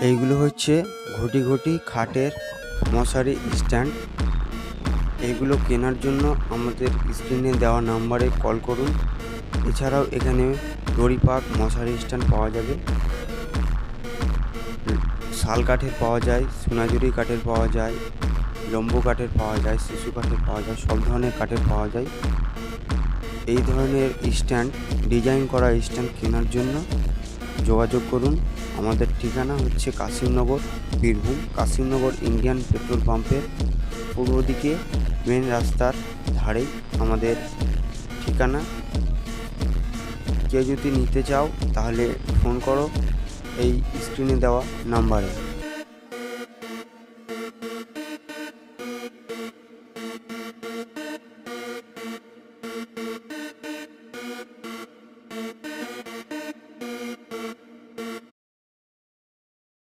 এইগুলো হচ্ছে ঘটি ঘটি খাটের মশারি স্ট্যান্ড। এইগুলো কেনার জন্য আমাদের স্ক্রিনে দেওয়া নাম্বারে কল করুন। এছাড়াও এখানে দড়ি পাক মশারি স্ট্যান্ড পাওয়া যাবে। শাল কাঠের পাওয়া যায়, সোনাঝুরি কাঠের পাওয়া যায়, লম্বু কাঠের পাওয়া যায়, শিশু কাঠের পাওয়া যায়, সব ধরনের কাঠের পাওয়া যায়। এই ধরনের স্ট্যান্ড, ডিজাইন করা স্ট্যান্ড কেনার জন্য যোগাযোগ করুন। আমাদের ঠিকানা হচ্ছে কাশিমনগর, বীরভূম। কাশিমনগর ইন্ডিয়ান পেট্রোল পাম্পের পূর্ব দিকে মেন রাস্তার ধারেই আমাদের ঠিকানা। কেউ যদি নিতে চাও তাহলে ফোন করো এই স্ক্রিনে দেওয়া নাম্বারে।